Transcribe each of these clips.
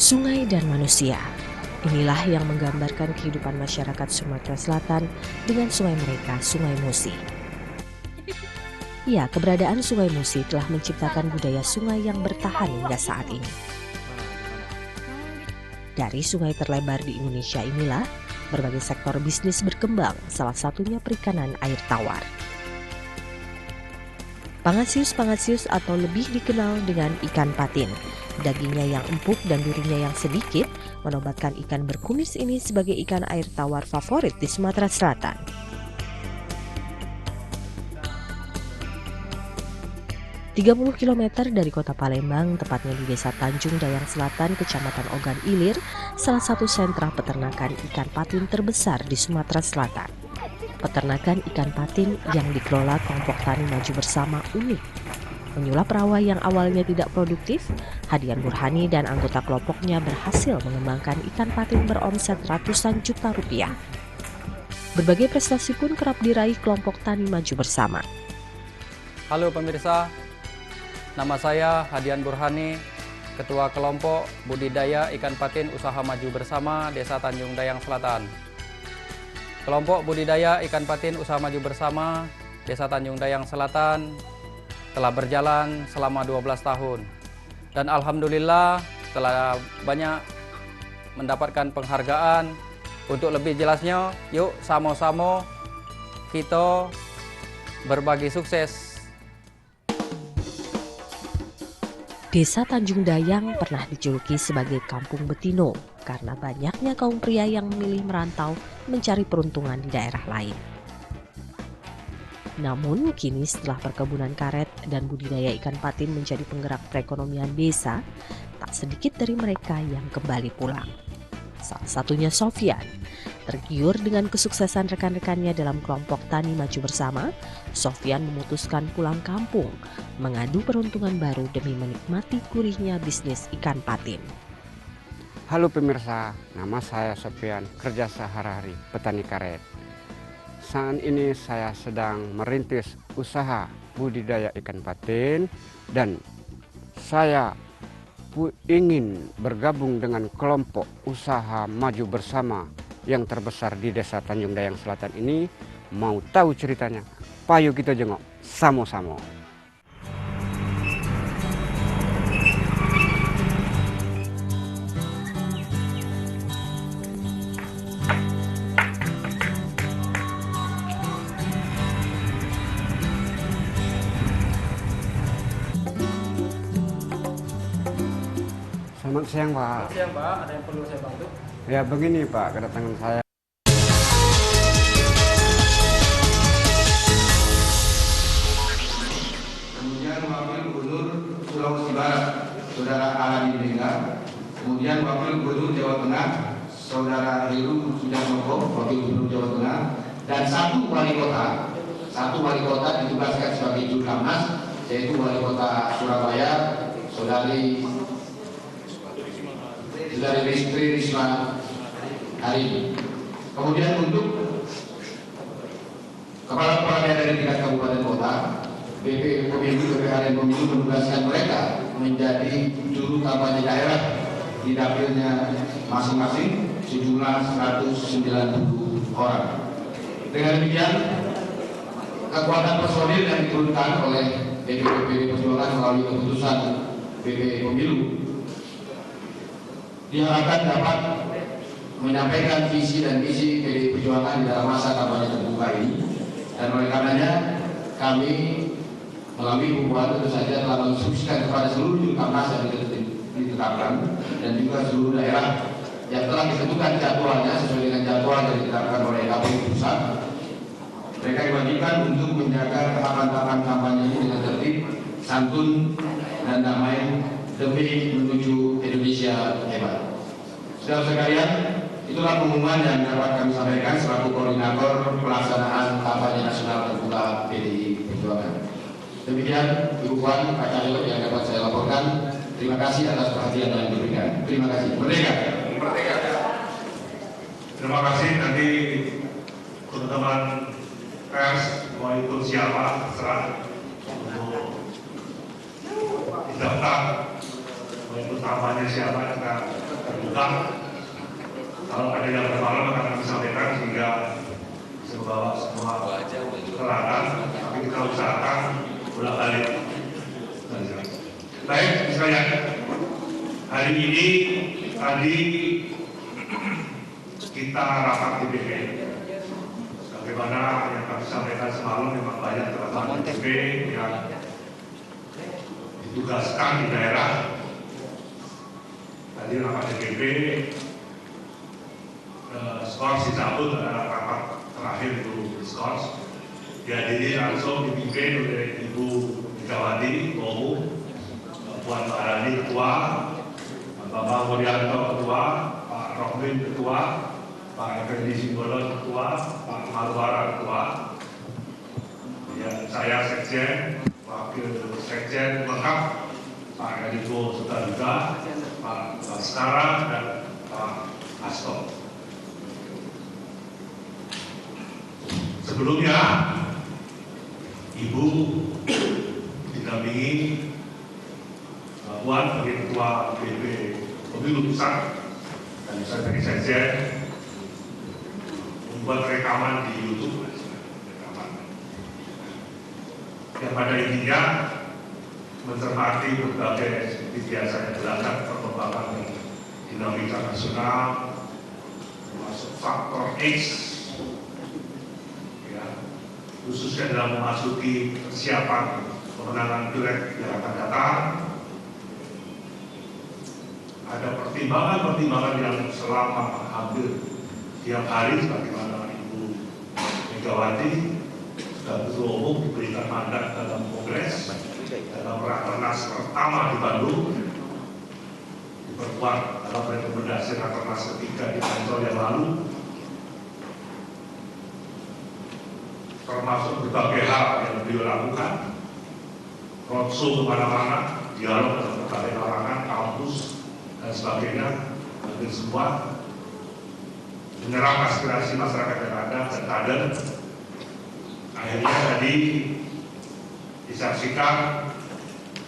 Sungai dan manusia. Inilah yang menggambarkan kehidupan masyarakat Sumatera Selatan dengan sungai mereka, Sungai Musi. Ya, keberadaan Sungai Musi telah menciptakan budaya sungai yang bertahan hingga saat ini. Dari sungai terlebar di Indonesia inilah, berbagai sektor bisnis berkembang, salah satunya perikanan air tawar. Pangasius atau lebih dikenal dengan ikan patin. Dagingnya yang empuk dan durinya yang sedikit menobatkan ikan berkumis ini sebagai ikan air tawar favorit di Sumatera Selatan. ...30 km dari kota Palembang, tepatnya di Desa Tanjung Dayang Selatan, Kecamatan Ogan Ilir, salah satu sentra peternakan ikan patin terbesar di Sumatera Selatan. Peternakan ikan patin yang dikelola kelompok tani maju bersama unik. Menyulap rawa yang awalnya tidak produktif, Hadian Burhani dan anggota kelompoknya berhasil mengembangkan ikan patin beromset ratusan juta rupiah. Berbagai prestasi pun kerap diraih kelompok tani maju bersama. Halo pemirsa, nama saya Hadian Burhani, Ketua Kelompok Budidaya Ikan Patin Usaha Maju Bersama Desa Tanjung Dayang Selatan. Kelompok Budidaya Ikan Patin Usaha Maju Bersama Desa Tanjung Dayang Selatan telah berjalan selama 12 tahun. Dan alhamdulillah telah banyak mendapatkan penghargaan. Untuk lebih jelasnya, yuk sama-sama kita berbagi sukses. Desa Tanjung Dayang pernah dijuluki sebagai kampung betino karena banyaknya kaum pria yang memilih merantau mencari peruntungan di daerah lain. Namun kini setelah perkebunan karet dan budidaya ikan patin menjadi penggerak perekonomian desa, tak sedikit dari mereka yang kembali pulang. Salah satunya Sofyan. Tergiur dengan kesuksesan rekan-rekannya dalam kelompok tani maju bersama, Sofyan memutuskan pulang kampung, mengadu peruntungan baru demi menikmati gurihnya bisnis ikan patin. Halo pemirsa, nama saya Sofyan, kerja sehari-hari petani karet. Saat ini saya sedang merintis usaha budidaya ikan patin dan saya ingin bergabung dengan kelompok usaha maju bersama yang terbesar di Desa Tanjung Dayang Selatan ini. Mau tahu ceritanya? Payo kita jengok sama-sama. Selamat siang, Pak. Selamat siang, Pak. Ada yang perlu saya bantu? Ya begini, Pak, kedatangan saya. Kemudian Wakil Gubernur Sulawesi Barat, Saudara Aladi Dengar. Kemudian Wakil Gubernur Jawa Tengah, Saudara Heru Sujanmoko, Wakil Gubernur Jawa Tengah. Dan satu wali kota ditugaskan sebagai Jurkamnas, yaitu Wali Kota Surabaya, Saudari Tri Risma hari ini. Kemudian untuk kepala-kepala daerah dari tingkat kabupaten kota, BP Pemilu, BPH dan Pemilu menugaskan mereka menjadi juru kampanye daerah di dapilnya masing-masing sejumlah 190 orang. Dengan demikian, kekuatan personil yang diturunkan oleh DPP Perjuangan melalui keputusan BP Pemilu diharapkan dapat menyampaikan visi dan misi PDI Perjuangan di dalam masa kampanye terbuka ini. Dan oleh karenanya kami melalui hubungan tentu saja telah menginstruksikan kepada seluruh Jurkamnas yang ditetapkan dan juga seluruh daerah yang telah ditentukan jadwalnya sesuai dengan jadwal yang ditetapkan oleh KPU Pusat. Mereka diwajibkan untuk menjaga tahapan-tahapan kampanye ini dengan tertib, santun, dan damai demi menuju Indonesia hebat. Saudara sekalian, itulah pengumuman yang dapat kami sampaikan selaku koordinator pelaksanaan kampanye nasional terbuka PDI Perjuangan. Demikian Ibu Puan, Pak Cahyo yang dapat saya laporkan. Terima kasih atas perhatian yang diberikan. Terima kasih. Merdeka. Merdeka. Terima kasih. Nanti teman-teman pers mau ikut siapa terserah untuk daftar mau ikut kampanye siapa. terbuka. Kalau ada yang bermalam akan kami sampaikan sehingga bisa membawa semua peralatan, tapi kita usahakan bolak-balik. Baik, sekalian. Hari ini tadi kita rapat di DPP. Bagaimana yang kami sampaikan semalam, memang banyak teman-teman DPP yang ditugaskan di daerah. Tadi rapat DPP, skors dicabut, adalah rapat terakhir itu skors. Dihadiri langsung dipimpin oleh Ibu Megawati, Ketua Umum, Puan Maharani Ketua, Pak Bambang Wuryanto Ketua, Pak Rohmin Ketua, Pak Effendi Simbolon Ketua, Pak Marwara Ketua, ya, saya Sekjen, Wakil Sekjen lengkap, Pak Eriko Sutaduga, Pak Baskara, dan Pak Hasto. Sebelumnya, Ibu didampingi Puan sebagai Ketua BP Pemilu Pusat dan saya sebagai Sekjen membuat rekaman di YouTube, yang pada intinya mencermati berbagai seperti biasanya belajar perkembangan dinamika nasional, termasuk faktor X, ya, khususnya dalam memasuki persiapan pemenangan pileg yang akan datang. Ada pertimbangan-pertimbangan yang selama hampir tiap hari, sebagaimana Ibu Megawati sudah Ketua Umum diberikan mandat dalam Kongres, dalam Rakernas pertama di Bandung, diperkuat dalam rekomendasi Rakernas ketiga di Ancol yang lalu, termasuk berbagai hal yang beliau lakukan, roadshow kemana-mana, dialog dengan berbagai kalangan, kampus, dan sebagainya, hampir semua menyerap aspirasi masyarakat yang ada dan kader. Akhirnya tadi disaksikan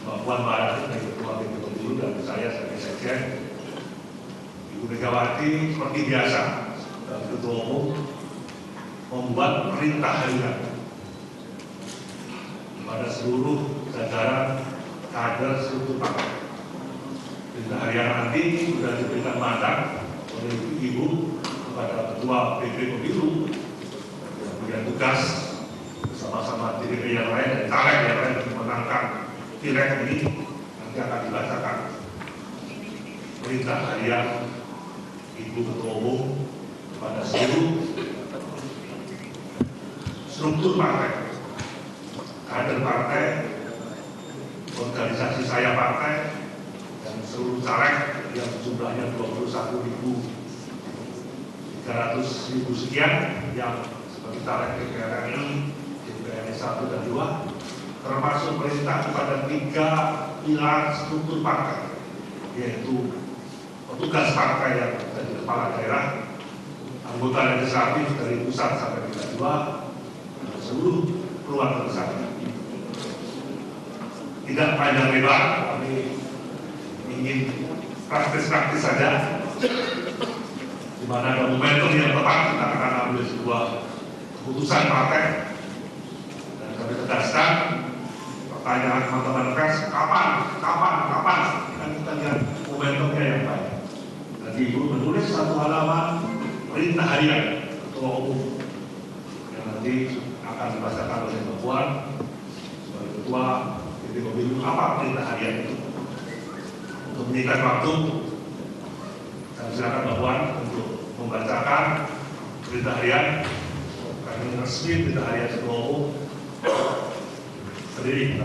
Mbak Puan Maharani sebagai Ketua BP Pemilu dan saya sebagai Sekjen. Ibu Megawati seperti biasa sebagai Ketua Umum membuat perintah harian kepada seluruh jajaran kader seluruh partai. Perintah harian nanti sudah diberikan mandat oleh Ibu kepada Ketua BP Pemilu yang punya tugas bersama-sama DPP yang lain dan caleg yang lain untuk memenangkan pileg ini. Nanti akan dibacakan perintah harian Ibu Ketua Umum kepada seluruh struktur partai, kader partai, organisasi saya partai, dan seluruh caleg yang jumlahnya 21.300.000 sekian yang sebagai caleg DPR RI, DPR 1 dan 2, termasuk perintah kepada 3 pilar struktur partai, yaitu petugas partai yang dari kepala daerah, anggota legislatif dari pusat sampai tingkat 2, dan seluruh keluarga besar. Tidak panjang lebar, kami ingin praktis-praktis saja, di mana ada momentum yang tepat kita akan ambil sebuah keputusan partai. Dan kami tegaskan pertanyaan teman-teman pers, kapan, kan kita lihat momentumnya yang baik. Nanti Ibu menulis 1 halaman perintah harian Ketua Umum yang nanti akan dibacakan oleh Mbak Puan sebagai Ketua BP Pemilu. Apa perintah harian itu? Untuk menyingkat waktu, saya silakan Mbak Puan untuk membacakan berita harian. Kami resmi berita harian Ketua Umum sendiri.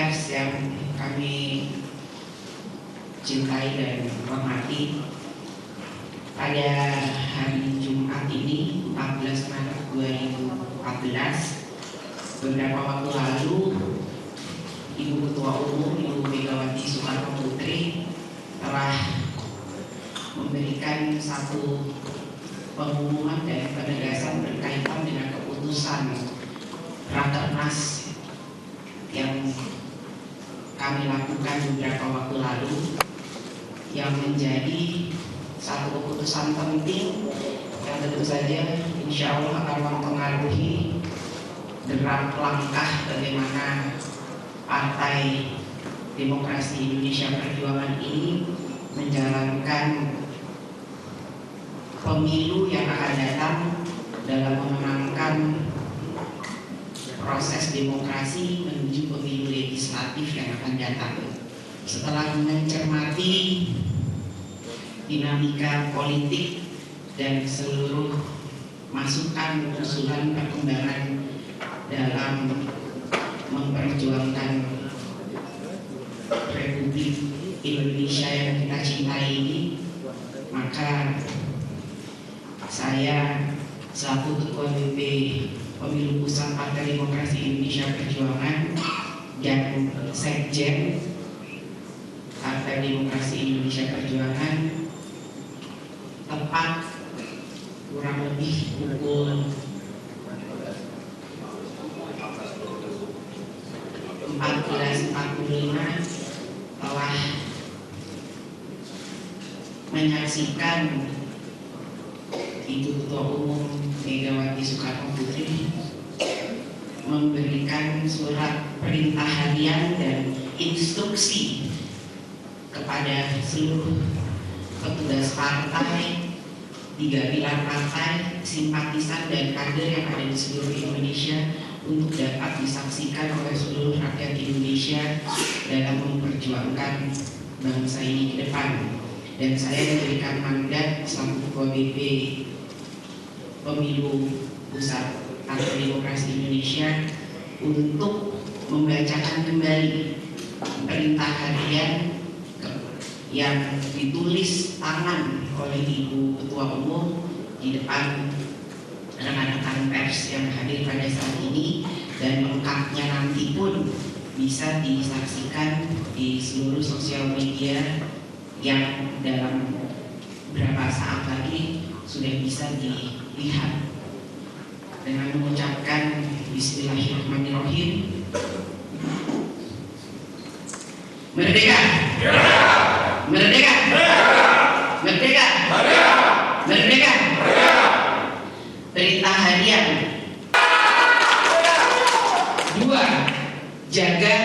pers yang kami cintai dan hormati, pada hari Jumat ini 14 Maret 2014, beberapa waktu lalu Ibu Ketua Umum Ibu Megawati Soekarno Putri telah memberikan satu pengumuman dan penegasan berkaitan dengan keputusan Rakernas yang kami lakukan beberapa waktu lalu, yang menjadi satu keputusan penting yang tentu saja insya Allah akan mempengaruhi gerak langkah bagaimana Partai Demokrasi Indonesia Perjuangan ini menjalankan pemilu yang akan datang dalam memenangkan proses demokrasi menuju pemilu legislatif yang akan datang. Setelah mencermati dinamika politik dan seluruh masukan usulan perkembangan dalam memperjuangkan Republik Indonesia yang kita cintai ini, maka saya selaku Ketua BP Pemilu Pusat Partai Demokrasi Indonesia Perjuangan dan Sekjen Partai Demokrasi Indonesia Perjuangan tepat kurang lebih pukul 14.45 telah menyaksikan Ibu Ketua Umum Megawati Soekarno Putri memberikan surat perintah harian dan instruksi kepada seluruh petugas partai, 3 pilar partai, simpatisan dan kader yang ada di seluruh Indonesia untuk dapat disaksikan oleh seluruh rakyat Indonesia dalam memperjuangkan bangsa ini ke depan. Dan saya diberikan mandat selaku Ketua BP Pemilu Pusat Partai Demokrasi Indonesia untuk membacakan kembali perintah harian yang ditulis tangan oleh Ibu Ketua Umum di depan rekan-rekan pers yang hadir pada saat ini, dan lengkapnya nanti pun bisa disaksikan di seluruh sosial media yang dalam beberapa saat lagi sudah bisa dilihat. Dengan mengucapkan Bismillahirrahmanirrahim. Merdeka! Merdeka! Merdeka! Merdeka! Perintah harian 2. Jaga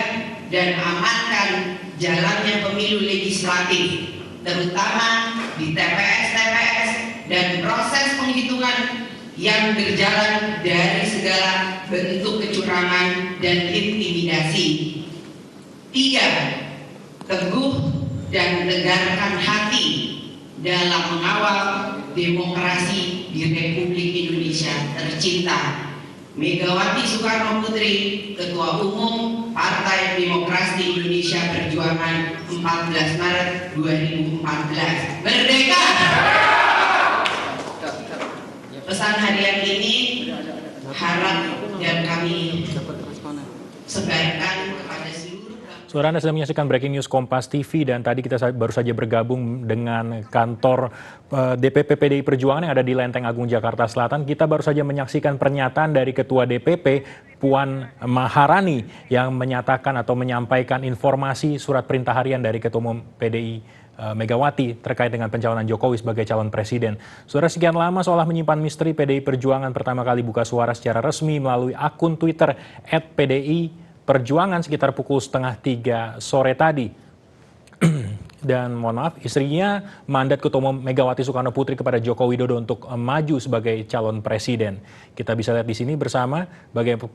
dan amankan jalannya pemilu legislatif, terutama di TPS-TPS dan proses penghitungan yang berjalan dari segala bentuk kecurangan dan intimidasi. 3. Teguh dan tegarkan hati dalam mengawal demokrasi di Republik Indonesia tercinta. Megawati Soekarno Putri, Ketua Umum Partai Demokrasi Indonesia Perjuangan, 14 Maret 2014. Merdeka! Pesan harian ini harap dan kami sebarkan kepada seluruh. Saudara, Anda sedang menyaksikan Breaking News Kompas TV, dan tadi kita baru saja bergabung dengan kantor DPP PDI Perjuangan yang ada di Lenteng Agung, Jakarta Selatan. Kita baru saja menyaksikan pernyataan dari Ketua DPP Puan Maharani yang menyatakan atau menyampaikan informasi surat perintah harian dari Ketua Umum PDI Megawati terkait dengan pencalonan Jokowi sebagai calon presiden. Saudara, sekian lama seolah menyimpan misteri PDI Perjuangan pertama kali buka suara secara resmi melalui akun Twitter @PDI Perjuangan sekitar pukul 2:30 sore tadi. Dan mohon maaf, istrinya mandat Ketua Umum Megawati Soekarno Putri kepada Joko Widodo untuk maju sebagai calon presiden. Kita bisa lihat di sini bersama,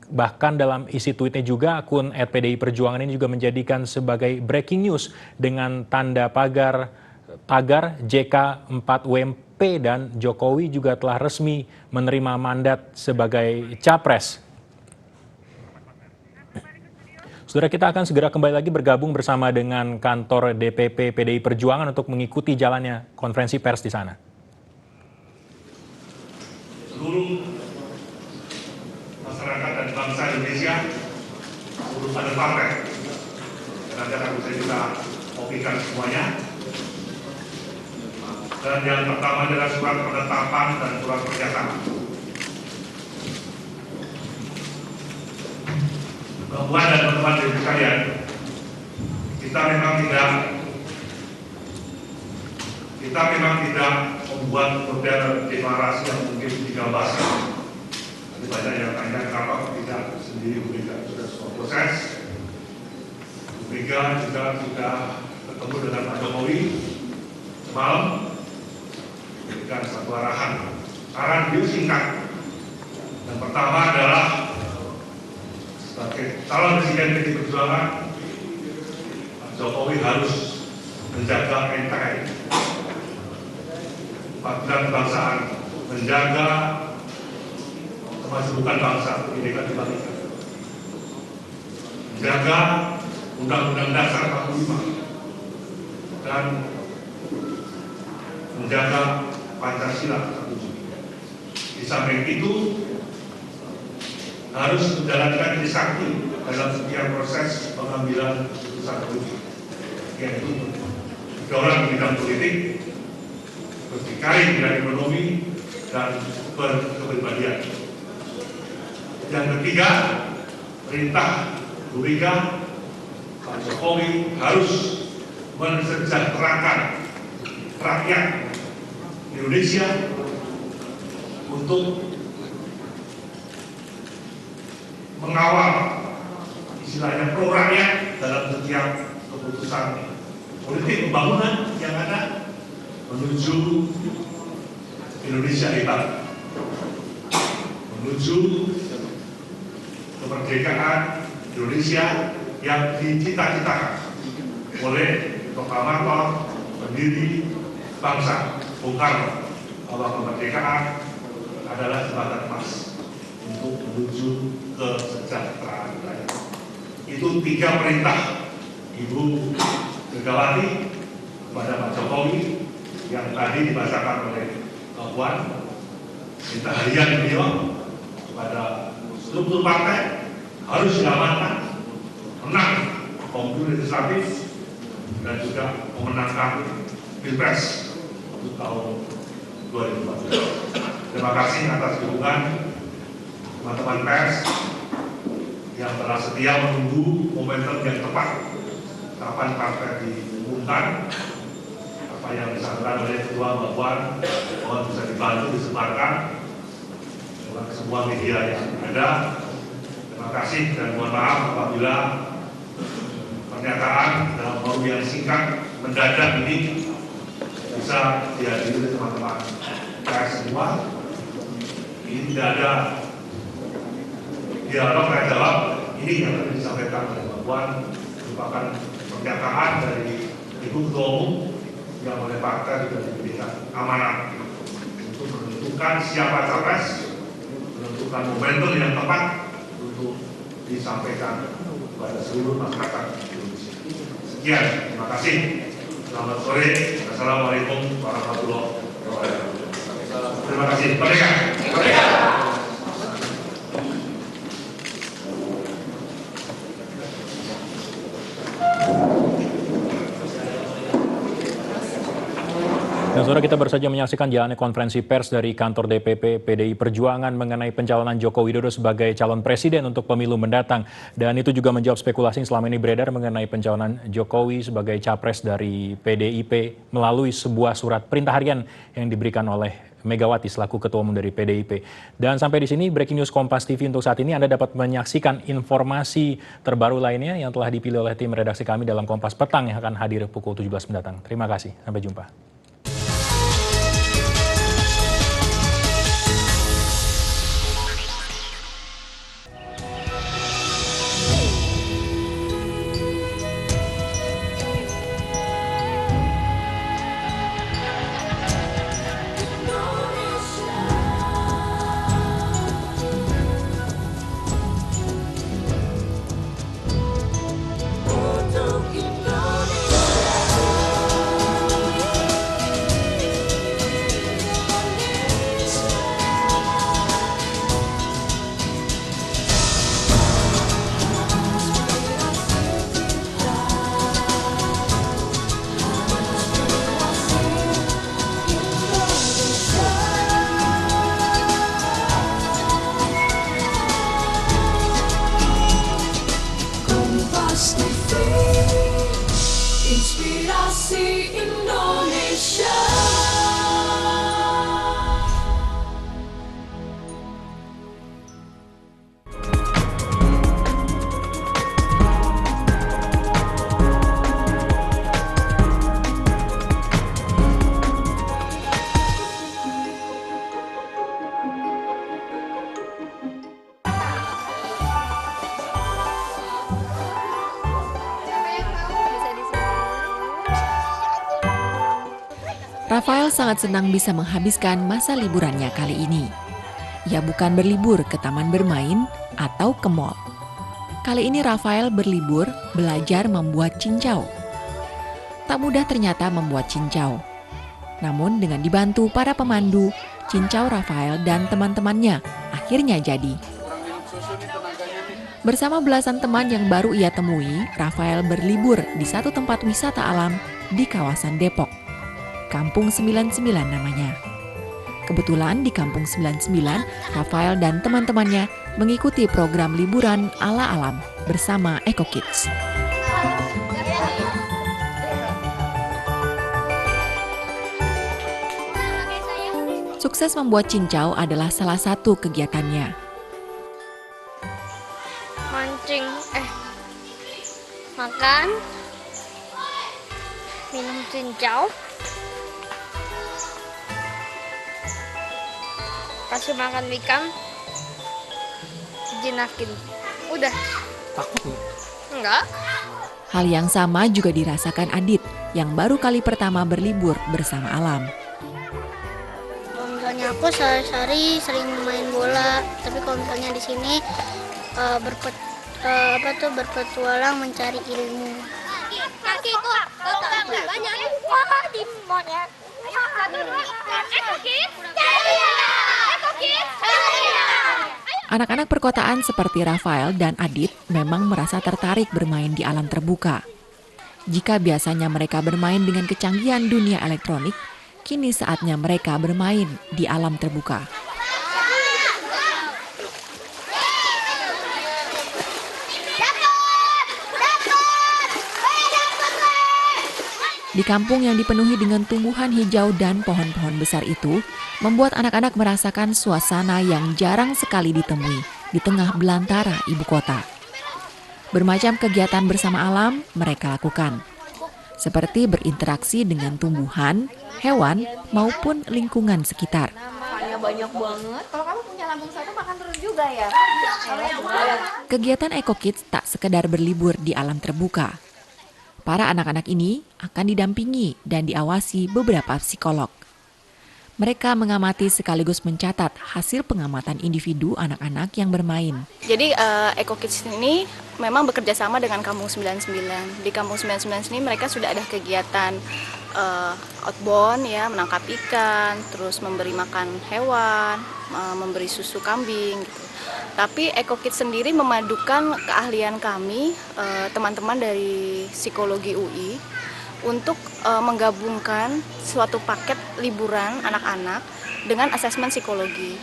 bahkan dalam isi tweetnya juga akun @PDI Perjuangan ini juga menjadikan sebagai breaking news dengan tanda tagar JK4WMP, dan Jokowi juga telah resmi menerima mandat sebagai capres. Saudara, kita akan segera kembali lagi bergabung bersama dengan kantor DPP PDI Perjuangan untuk mengikuti jalannya konferensi pers di sana. Seluruh masyarakat dan bangsa Indonesia, seluruh kader partai, nanti akan bisa kita kopikan semuanya. Dan yang pertama adalah surat penetapan dan surat pernyataan. Bapak dan teman-teman dari sekalian, kita memang tidak membuat model deklarasi yang mungkin 3 bahasa. Tapi banyak yang tanya kenapa tidak sendiri Bu Mega sudah semua proses. Bu Mega juga sudah ketemu dengan Pak Jokowi semalam, memberikan satu arahan. Arahan beliau singkat. Yang pertama adalah sebagai calon presiden PDI Perjuangan, Pak Jokowi harus menjaga NKRI, kebangkitan kebangsaan, menjaga kemajuan bangsa, Bhinneka Tunggal Ika, menjaga Undang-Undang Dasar 45, dan menjaga Pancasila 1. Di samping itu harus menjalankan sakti dalam setiap proses pengambilan keputusan politik, yaitu berdaulat di bidang politik, berdikari di bidang ekonomi, dan berkepribadian. Yang ketiga, perintah Bu Mega, Pak Jokowi harus mensejahterakan rakyat Indonesia untuk mengawal istilahnya pro rakyat dalam setiap keputusan politik pembangunan yang ada menuju Indonesia hebat, menuju kemerdekaan Indonesia yang dicita-citakan oleh proklamator pendiri bangsa Bung Karno, bahwa kemerdekaan adalah jembatan emas untuk menuju kesejahteraan rakyat. Itu 3 perintah Ibu Megawati kepada Pak Jokowi yang tadi dibacakan oleh Pak Puan. Minta harian beliau kepada struktur partai harus diamankan, menang pemilu legislatif, dan juga memenangkan Pilpres untuk tahun 2014. Terima kasih atas dukungan teman-teman pers yang telah setia menunggu momentum yang tepat kapan partai diumumkan. Apa yang disampaikan oleh Ketua Mbak Puan mohon bisa dibantu disebarkan oleh semua media yang ada. Terima kasih dan mohon maaf apabila pernyataan dalam forum yang singkat mendadak ini bisa dihadiri oleh teman-teman pers semua. Ini tidak ada dialog saya jawab. Ini yang tadi disampaikan oleh Mbak Puan merupakan pernyataan dari Ibu Ketua Umum yang oleh partai juga diberikan amanat untuk menentukan siapa capres, menentukan momentum yang tepat untuk disampaikan kepada seluruh masyarakat Indonesia. Sekian, terima kasih. Selamat sore. Assalamualaikum warahmatullahi wabarakatuh. Terima kasih. Merdeka. Merdeka. Dan saudara, kita baru saja menyaksikan jalannya konferensi pers dari kantor DPP PDI Perjuangan mengenai pencalonan Joko Widodo sebagai calon presiden untuk pemilu mendatang. Dan itu juga menjawab spekulasi yang selama ini beredar mengenai pencalonan Jokowi sebagai capres dari PDIP melalui sebuah surat perintah harian yang diberikan oleh Megawati selaku Ketua Umum dari PDIP. Dan sampai di sini Breaking News Kompas TV untuk saat ini Anda dapat menyaksikan informasi terbaru lainnya yang telah dipilih oleh tim redaksi kami dalam Kompas Petang yang akan hadir pukul 17 mendatang. Terima kasih, sampai jumpa. Kompas TV, inspirasi Indonesia. Rafael sangat senang bisa menghabiskan masa liburannya kali ini. Ia bukan berlibur ke taman bermain atau ke mall. Kali ini Rafael berlibur belajar membuat cincau. Tak mudah ternyata membuat cincau. Namun dengan dibantu para pemandu, cincau Rafael dan teman-temannya akhirnya jadi. Bersama belasan teman yang baru ia temui, Rafael berlibur di satu tempat wisata alam di kawasan Depok. Kampung 99 namanya. Kebetulan di Kampung 99, Rafael dan teman-temannya mengikuti program liburan ala alam bersama Eco Kids. Sukses membuat cincau adalah salah satu kegiatannya. Mancing, makan, minum cincau, kasih makan ikan, jinakin. Udah. Takut nggak? Enggak. Hal yang sama juga dirasakan Adit yang baru kali pertama berlibur bersama alam. Kalau misalnya aku sehari-hari sering main bola, tapi kalau misalnya di sini berpetualang mencari ilmu. Kakiku banyak. Wah, di monyet. Anak-anak perkotaan seperti Rafael dan Adit memang merasa tertarik bermain di alam terbuka. Jika biasanya mereka bermain dengan kecanggihan dunia elektronik, kini saatnya mereka bermain di alam terbuka. Di kampung yang dipenuhi dengan tumbuhan hijau dan pohon-pohon besar itu, membuat anak-anak merasakan suasana yang jarang sekali ditemui di tengah belantara ibu kota. Bermacam kegiatan bersama alam mereka lakukan, seperti berinteraksi dengan tumbuhan, hewan, maupun lingkungan sekitar. Banyak banget. Kalau kamu punya lambung satu makan terus juga ya? Kegiatan Eco Kids tak sekedar berlibur di alam terbuka. Para anak-anak ini akan didampingi dan diawasi beberapa psikolog. Mereka mengamati sekaligus mencatat hasil pengamatan individu anak-anak yang bermain. Jadi Eco Kids ini memang bekerja sama dengan Kampung 99. Di Kampung 99 ini mereka sudah ada kegiatan outbound ya, menangkap ikan, terus memberi makan hewan, memberi susu kambing gitu. Tapi Eco Kids sendiri memadukan keahlian kami, teman-teman dari psikologi UI, untuk menggabungkan suatu paket liburan anak-anak dengan asesmen psikologi.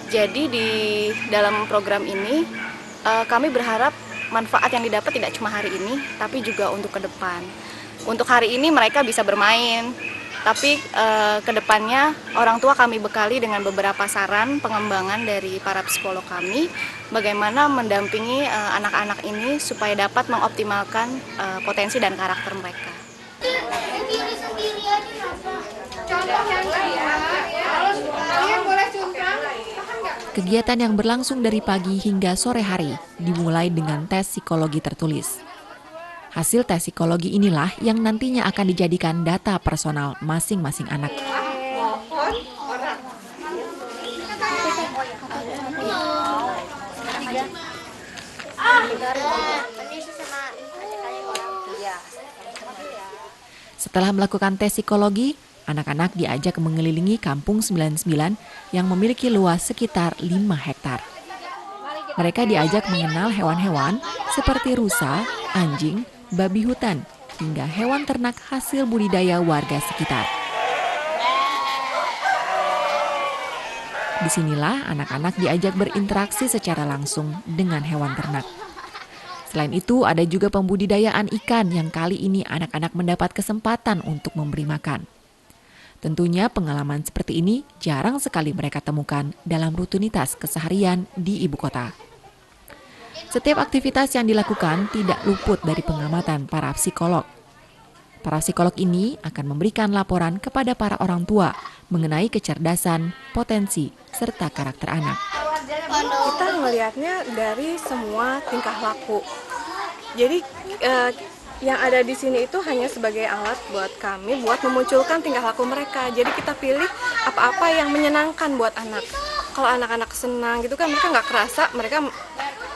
Jadi di dalam program ini kami berharap manfaat yang didapat tidak cuma hari ini, tapi juga untuk ke depan. Untuk hari ini mereka bisa bermain, tapi ke depannya orang tua kami bekali dengan beberapa saran pengembangan dari para psikolog kami, bagaimana mendampingi anak-anak ini supaya dapat mengoptimalkan potensi dan karakter mereka. Kegiatan yang berlangsung dari pagi hingga sore hari dimulai dengan tes psikologi tertulis. Hasil tes psikologi inilah yang nantinya akan dijadikan data personal masing-masing anak. Setelah melakukan tes psikologi, anak-anak diajak mengelilingi Kampung 99 yang memiliki luas sekitar 5 hektar. Mereka diajak mengenal hewan-hewan seperti rusa, anjing, babi hutan, hingga hewan ternak hasil budidaya warga sekitar. Disinilah anak-anak diajak berinteraksi secara langsung dengan hewan ternak. Selain itu, ada juga pembudidayaan ikan yang kali ini anak-anak mendapat kesempatan untuk memberi makan. Tentunya pengalaman seperti ini jarang sekali mereka temukan dalam rutinitas keseharian di ibu kota. Setiap aktivitas yang dilakukan tidak luput dari pengamatan para psikolog. Para psikolog ini akan memberikan laporan kepada para orang tua mengenai kecerdasan, potensi, serta karakter anak. Kita melihatnya dari semua tingkah laku. Jadi yang ada di sini itu hanya sebagai alat buat kami buat memunculkan tingkah laku mereka. Jadi kita pilih apa-apa yang menyenangkan buat anak. Kalau anak-anak senang gitu kan mereka nggak kerasa, mereka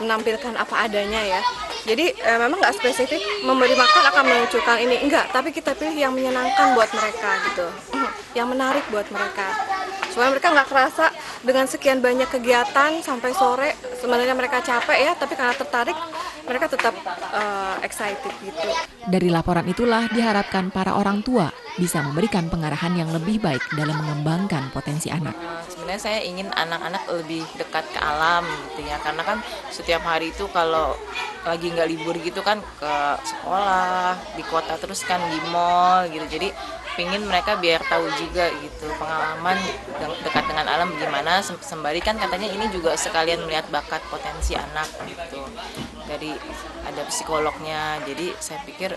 menampilkan apa adanya ya. Jadi memang nggak spesifik memberi makan akan memunculkan ini, enggak. Tapi kita pilih yang menyenangkan buat mereka gitu, yang menarik buat mereka. Supaya mereka nggak kerasa dengan sekian banyak kegiatan sampai sore, sebenarnya mereka capek ya, tapi karena tertarik, mereka tetap excited gitu. Dari laporan itulah diharapkan para orang tua bisa memberikan pengarahan yang lebih baik dalam mengembangkan potensi anak. Sebenarnya saya ingin anak-anak lebih dekat ke alam gitu ya, karena kan setiap hari itu kalau lagi nggak libur gitu kan ke sekolah, di kota terus kan di mall gitu, jadi pingin mereka biar tahu juga gitu pengalaman dekat dengan alam gimana, sembari kan katanya ini juga sekalian melihat bakat potensi anak gitu. Dari ada psikolognya, jadi saya pikir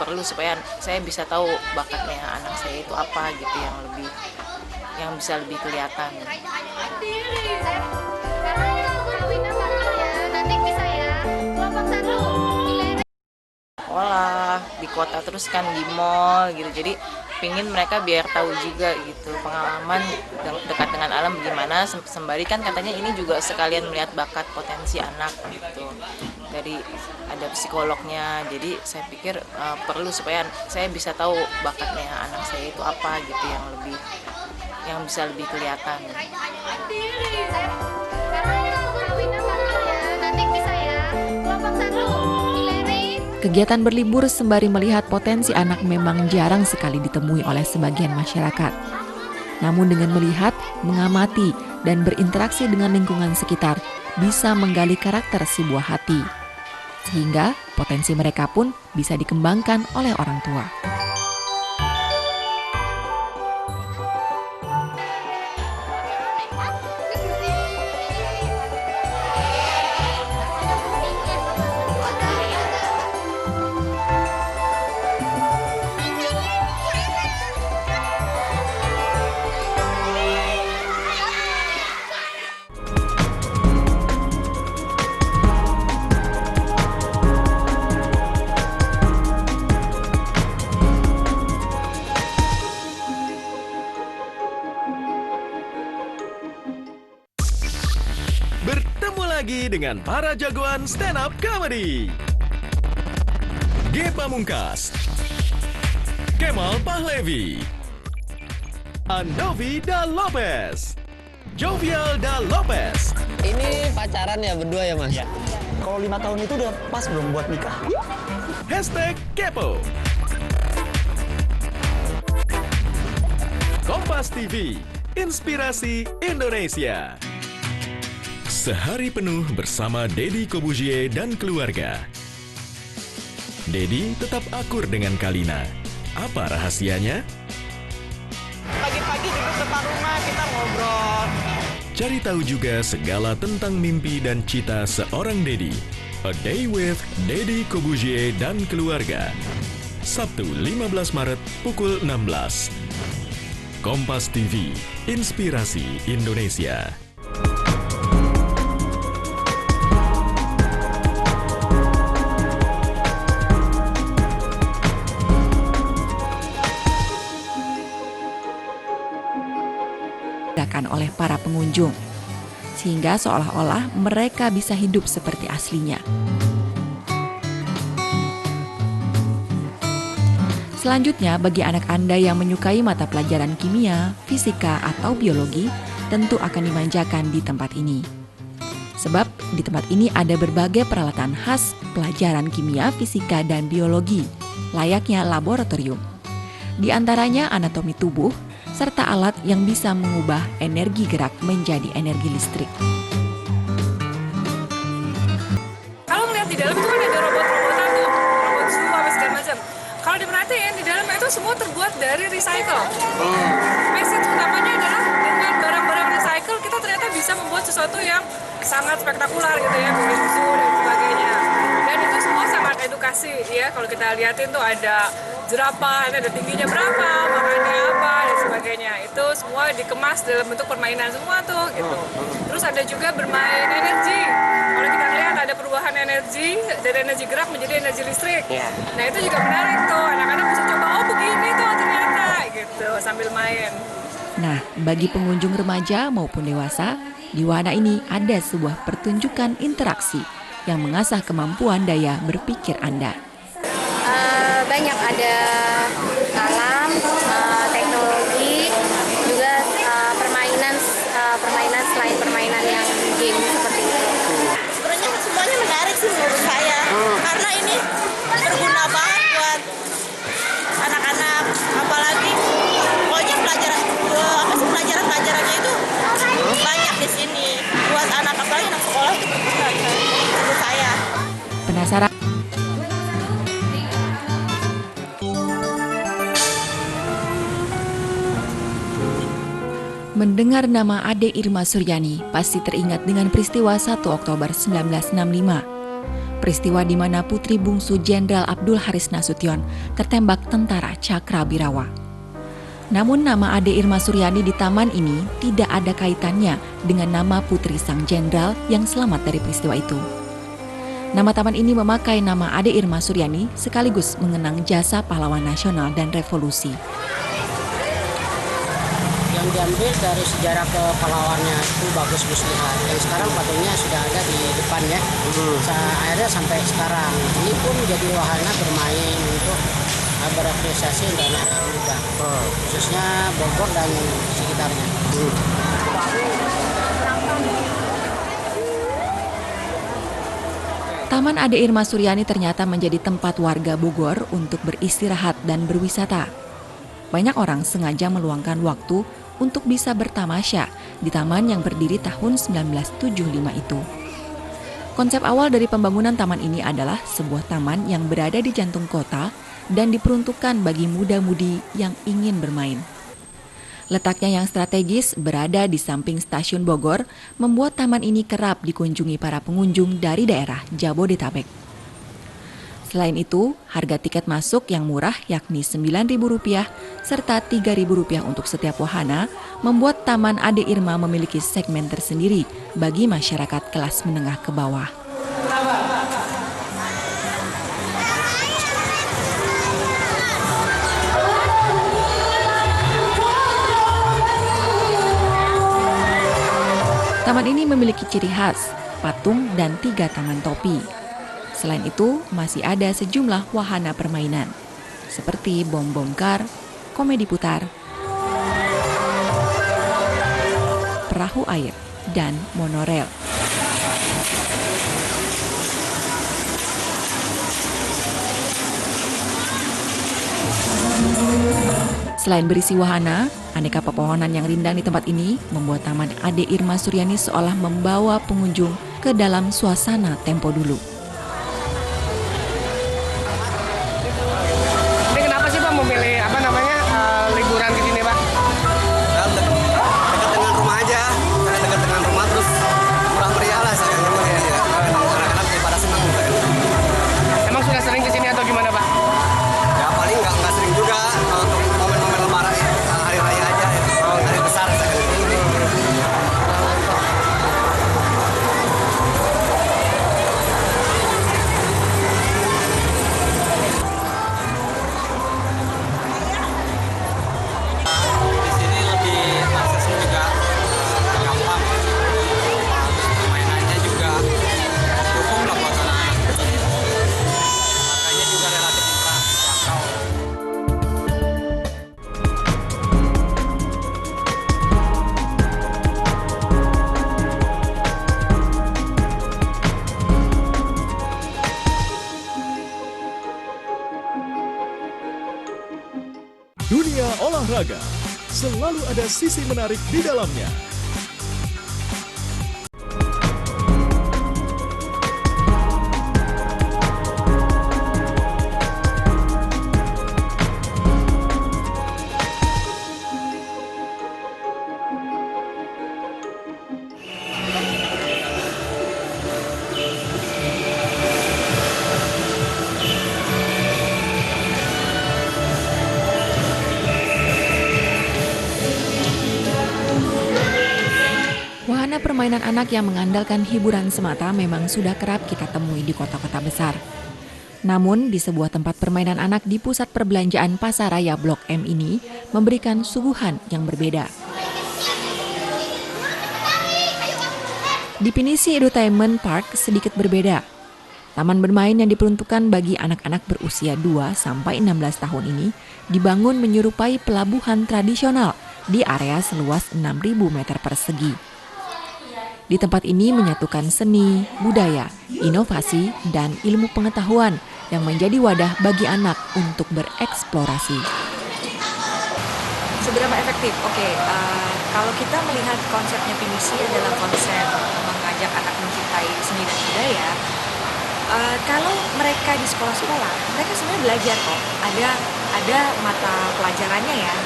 perlu supaya saya bisa tahu bakatnya anak saya itu apa gitu yang bisa lebih kelihatan. Sekolah, di kota terus kan di mall gitu, jadi pingin mereka biar tahu juga gitu pengalaman dekat dengan alam gimana, sembari kan katanya ini juga sekalian melihat bakat potensi anak gitu. Dari ada psikolognya, jadi saya pikir perlu supaya saya bisa tahu bakatnya anak saya itu apa gitu yang bisa lebih kelihatan. Kegiatan berlibur sembari melihat potensi anak memang jarang sekali ditemui oleh sebagian masyarakat. Namun dengan melihat, mengamati, dan berinteraksi dengan lingkungan sekitar bisa menggali karakter sebuah hati. Sehingga potensi mereka pun bisa dikembangkan oleh orang tua. Bertemu lagi dengan para jagoan stand up comedy. G. Pamungkas, Kemal Pahlevi, Andovi Da Lopez, Jovial Da Lopez. Ini pacaran ya berdua ya mas? Ya. Kalau 5 tahun itu udah pas belum buat nikah? #Kepo. Kompas TV, Inspirasi Indonesia. Sehari penuh bersama Deddy Corbuzier dan keluarga. Deddy tetap akur dengan Kalina. Apa rahasianya? Pagi-pagi di depan rumah kita ngobrol. Cari tahu juga segala tentang mimpi dan cita seorang Deddy. A Day with Deddy Corbuzier dan keluarga. Sabtu 15 Maret pukul 16. Kompas TV, Inspirasi Indonesia. Oleh para pengunjung, sehingga seolah-olah mereka bisa hidup seperti aslinya. Selanjutnya, bagi anak Anda yang menyukai mata pelajaran kimia, fisika, atau biologi, tentu akan dimanjakan di tempat ini. Sebab di tempat ini ada berbagai peralatan khas pelajaran kimia, fisika, dan biologi, layaknya laboratorium. Di antaranya anatomi tubuh, serta alat yang bisa mengubah energi gerak menjadi energi listrik. Kalau melihat di dalam itu kan ada semua terbuat dari recycle. Message utamanya adalah dengan barang-barang recycle kita ternyata bisa membuat sesuatu yang sangat spektakular gitu ya, bisu dan sebagainya. Dan itu semua sangat edukasi ya. Kalau kita lihatin tuh ada jerapah, ada tingginya berapa, makannya apa dan sebagainya. Itu semua dikemas dalam bentuk permainan semua tuh gitu. Terus ada juga bermain energi. Kalau kita lihat ada perubahan energi dari energi gerak menjadi energi listrik. Nah itu juga menarik tuh, anak-anak bisa coba, oh begini tuh ternyata gitu sambil main. Nah, bagi pengunjung remaja maupun dewasa, di wahana ini ada sebuah pertunjukan interaksi yang mengasah kemampuan daya berpikir Anda. Banyak, ada alam, teknologi, juga permainan selain permainan yang game seperti itu. Sebenarnya semuanya menarik sih menurut saya, karena ini berguna banget buat anak-anak, apalagi pokoknya pelajaran-pelajarannya itu banyak di sini buat anak, apalagi anak sekolah itu berguna menurut saya. Penasaran? Mendengar nama Ade Irma Suryani, pasti teringat dengan peristiwa 1 Oktober 1965. Peristiwa di mana putri bungsu Jenderal Abdul Haris Nasution tertembak tentara Cakrabirawa. Namun nama Ade Irma Suryani di taman ini tidak ada kaitannya dengan nama putri sang jenderal yang selamat dari peristiwa itu. Nama taman ini memakai nama Ade Irma Suryani sekaligus mengenang jasa pahlawan nasional dan revolusi. Yang diambil dari sejarah kepahlawannya itu Bagus Muslihat, yang sekarang patungnya sudah ada di depan ya. Akhirnya sampai sekarang ini pun menjadi wahana bermain untuk berekreasi untuk anak-anak muda, khususnya Bogor dan sekitarnya. Taman Ade Irma Suryani ternyata menjadi tempat warga Bogor untuk beristirahat dan berwisata. Banyak orang sengaja meluangkan waktu untuk bisa bertamasya di taman yang berdiri tahun 1975 itu. Konsep awal dari pembangunan taman ini adalah sebuah taman yang berada di jantung kota dan diperuntukkan bagi muda-mudi yang ingin bermain. Letaknya yang strategis berada di samping stasiun Bogor membuat taman ini kerap dikunjungi para pengunjung dari daerah Jabodetabek. Selain itu, harga tiket masuk yang murah yakni Rp9.000 serta Rp3.000 untuk setiap wahana membuat Taman Ade Irma memiliki segmen tersendiri bagi masyarakat kelas menengah ke bawah. Taman ini memiliki ciri khas, patung dan 3 taman topi. Selain itu, masih ada sejumlah wahana permainan, seperti bom bongkar, komedi putar, perahu air, dan monorel. Selain berisi wahana, aneka pepohonan yang rindang di tempat ini membuat Taman Ade Irma Suryani seolah membawa pengunjung ke dalam suasana tempo dulu. Liburan di sini, Pak? Dekat dengan rumah aja, dekat dengan rumah, terus murah meriah lah saya ya. Anak-anak pada senang juga. Emang sudah sering ke sini atau gimana, Pak? Ya paling nggak sering juga, untuk momen-momen lebaran hari raya aja, hari besar saya. Dunia olahraga selalu ada sisi menarik di dalamnya. permainan anak yang mengandalkan hiburan semata memang sudah kerap kita temui di kota-kota besar. Namun, di sebuah tempat permainan anak di pusat perbelanjaan Pasaraya Blok M ini memberikan suguhan yang berbeda. Definisi Edutainment Park sedikit berbeda. Taman bermain yang diperuntukkan bagi anak-anak berusia 2-16 tahun ini dibangun menyerupai pelabuhan tradisional di area seluas 6.000 meter persegi. Di tempat ini menyatukan seni, budaya, inovasi, dan ilmu pengetahuan yang menjadi wadah bagi anak untuk bereksplorasi. Seberapa efektif? Kalau kita melihat konsepnya Pinisi adalah konsep mengajak anak mencintai seni dan budaya, kalau mereka di sekolah-sekolah, mereka sebenarnya belajar kok. Ada mata pelajarannya ya,